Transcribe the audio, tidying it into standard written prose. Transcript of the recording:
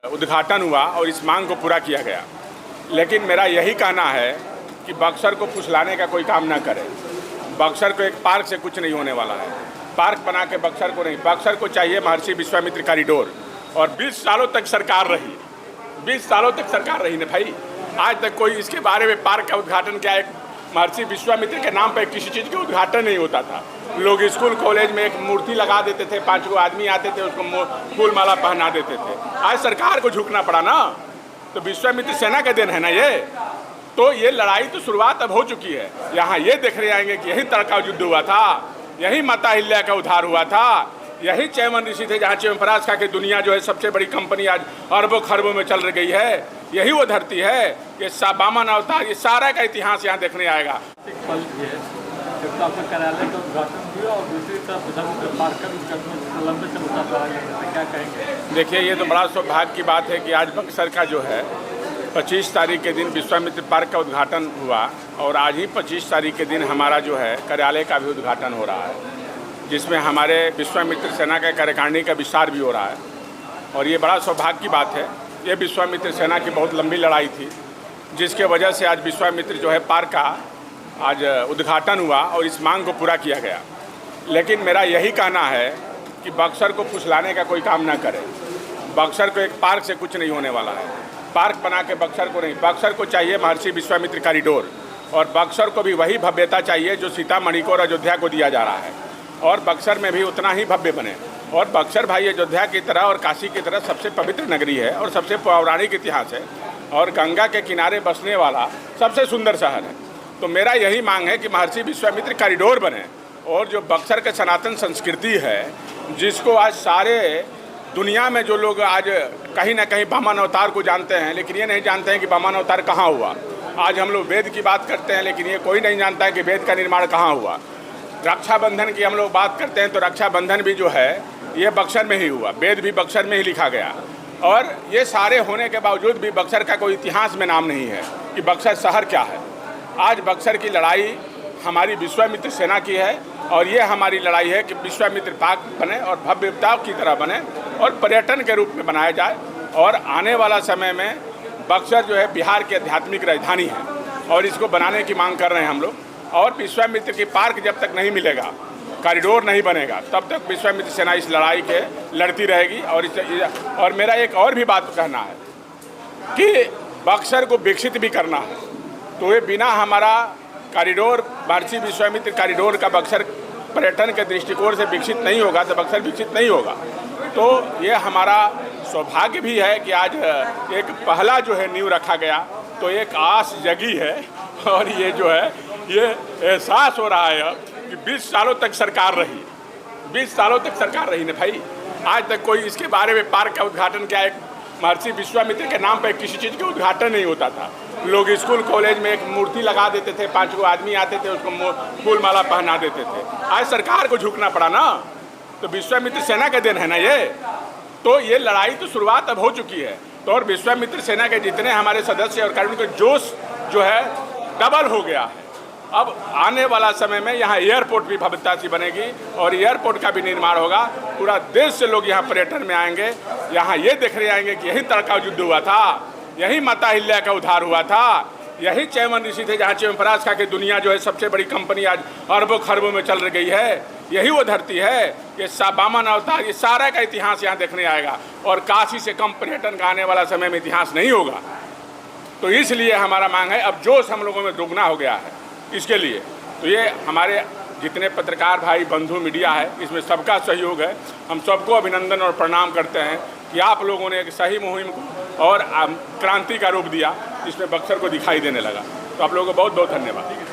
उद्घाटन हुआ और इस मांग को पूरा किया गया। लेकिन मेरा यही कहना है कि बक्सर को फुसलाने का कोई काम ना करे। बक्सर को एक पार्क से कुछ नहीं होने वाला है। पार्क बना के बक्सर को नहीं, बक्सर को चाहिए महर्षि विश्वामित्र कॉरिडोर। और 20 सालों तक सरकार रही, 20 सालों तक सरकार रही ना भाई। आज तक कोई इसके बारे में पार्क का उद्घाटन क्या, एक महर्षि विश्वामित्र के नाम पर किसी चीज़ का उद्घाटन नहीं होता था। लोग स्कूल कॉलेज में एक मूर्ति लगा देते थे, 5 गो आदमी आते थे, उसको फूल माला पहना देते थे। आज सरकार को झुकना पड़ा ना, तो विश्वामित्र सेना का दिन है ना ये। तो ये लड़ाई तो शुरुआत अब हो चुकी है। यहाँ ये देखने आएंगे कि यही तड़का युद्ध हुआ था, यही माता अहिल्या का उद्धार हुआ था, यही च्यवन ऋषि थे जहाँ च्यवनप्राश खा के दुनिया जो है सबसे बड़ी कंपनी आज अरबों खरबों में चल गई है। यही वो धरती है। ये वामन अवतार, ये सारा का इतिहास यहाँ देखने आएगा। कार्यालय का उद्घाटन हुआ और दूसरी तरफ पार्क का उद्घाटन लंबे से मुद्दा क्या कहेंगे? देखिए, ये तो बड़ा सौभाग्य की बात है कि आज बक्सर का जो है 25 तारीख के दिन विश्वामित्र पार्क का उद्घाटन हुआ और आज ही 25 तारीख के दिन हमारा जो है कार्यालय का भी उद्घाटन हो रहा है, जिसमें हमारे विश्वामित्र सेना का कार्यकारिणी का विस्तार भी हो रहा है। और ये बड़ा सौभाग्य की बात है। ये विश्वामित्र सेना की बहुत लंबी लड़ाई थी, जिसके वजह से आज विश्वामित्र जो है पार्क का आज उद्घाटन हुआ और इस मांग को पूरा किया गया। लेकिन मेरा यही कहना है कि बक्सर को फुसलाने का कोई काम ना करे। बक्सर को एक पार्क से कुछ नहीं होने वाला है। पार्क बना के बक्सर को नहीं, बक्सर को चाहिए महर्षि विश्वामित्र कॉरिडोर। और बक्सर को भी वही भव्यता चाहिए जो सीतामढ़ी को और अयोध्या को दिया जा रहा है। और बक्सर में भी उतना ही भव्य बने। और बक्सर भाई अयोध्या की तरह और काशी की तरह सबसे पवित्र नगरी है और सबसे पौराणिक इतिहास है और गंगा के किनारे बसने वाला सबसे सुंदर शहर है। तो मेरा यही मांग है कि महर्षि विश्वामित्र कॉरिडोर बने और जो बक्सर के सनातन संस्कृति है, जिसको आज सारे दुनिया में जो लोग आज कहीं ना कहीं वामन अवतार को जानते हैं, लेकिन ये नहीं जानते हैं कि वामन अवतार कहाँ हुआ। आज हम लोग वेद की बात करते हैं, लेकिन ये कोई नहीं जानता है कि वेद का निर्माण कहाँ हुआ। रक्षाबंधन की हम लोग बात करते हैं तो रक्षाबंधन भी जो है ये बक्सर में ही हुआ, वेद भी बक्सर में ही लिखा गया। और ये सारे होने के बावजूद भी बक्सर का कोई इतिहास में नाम नहीं है कि बक्सर शहर क्या है। आज बक्सर की लड़ाई हमारी विश्वामित्र सेना की है और ये हमारी लड़ाई है कि विश्वामित्र पार्क बने और भव्यता की तरह बने और पर्यटन के रूप में बनाया जाए। और आने वाला समय में बक्सर जो है बिहार की आध्यात्मिक राजधानी है और इसको बनाने की मांग कर रहे हैं हम लोग। और विश्वामित्र की पार्क जब तक नहीं मिलेगा, कॉरिडोर नहीं बनेगा, तब तक विश्वामित्र सेना इस लड़ाई के लड़ती रहेगी। और मेरा एक और भी बात कहना है कि बक्सर को विकसित भी करना है। तो ये बिना हमारा कॉरिडोर, महर्षि विश्वामित्र कॉरिडोर का बक्सर पर्यटन के दृष्टिकोण से विकसित नहीं होगा तो बक्सर विकसित नहीं होगा। तो ये हमारा सौभाग्य भी है कि आज एक पहला जो है नींव रखा गया, तो एक आस जगी है। और ये जो है ये एहसास हो रहा है अब कि 20 सालों तक सरकार रही, 20 सालों तक सरकार रही ना भाई। आज तक कोई इसके बारे में पार्क का उद्घाटन क्या, एक महर्षि विश्वामित्र के नाम पर किसी चीज़ का उद्घाटन नहीं होता था। लोग स्कूल कॉलेज में एक मूर्ति लगा देते थे, 5 गो आदमी आते थे, उसको फूल माला पहना देते थे। आज सरकार को झुकना पड़ा ना, तो विश्वामित्र सेना का दिन है ना ये। तो ये लड़ाई तो शुरुआत अब हो चुकी है। तो और विश्वामित्र सेना के जितने हमारे सदस्य और कर्मी का जोश जो है डबल हो गया है। अब आने वाला समय में यहाँ एयरपोर्ट भी भव्यता सी बनेगी और एयरपोर्ट का भी निर्माण होगा। पूरा देश से लोग यहाँ पर्यटन में आएंगे। यहाँ ये देखने आएंगे कि यही तड़का युद्ध हुआ था, यही माता अहिल्या का उद्धार हुआ था, यही च्यवन ऋषि थे जहाँ च्यवनप्राश खा के दुनिया जो है सबसे बड़ी कंपनी आज अरबों खरबों में चल गई है। यही वो धरती है। ये वामन अवतार, ये सारा का इतिहास यहाँ देखने आएगा। और काशी से कम पर्यटन का आने वाला समय में इतिहास नहीं होगा। तो इसलिए हमारा मांग है, अब जोश हम लोगों में दोगुना हो गया है इसके लिए। तो ये हमारे जितने पत्रकार भाई बंधु मीडिया है, इसमें सबका सहयोग है। हम सबको अभिनंदन और प्रणाम करते हैं कि आप लोगों ने एक सही मुहिम को और क्रांति का रूप दिया, जिसमें बक्सर को दिखाई देने लगा। तो आप लोगों को बहुत बहुत धन्यवाद।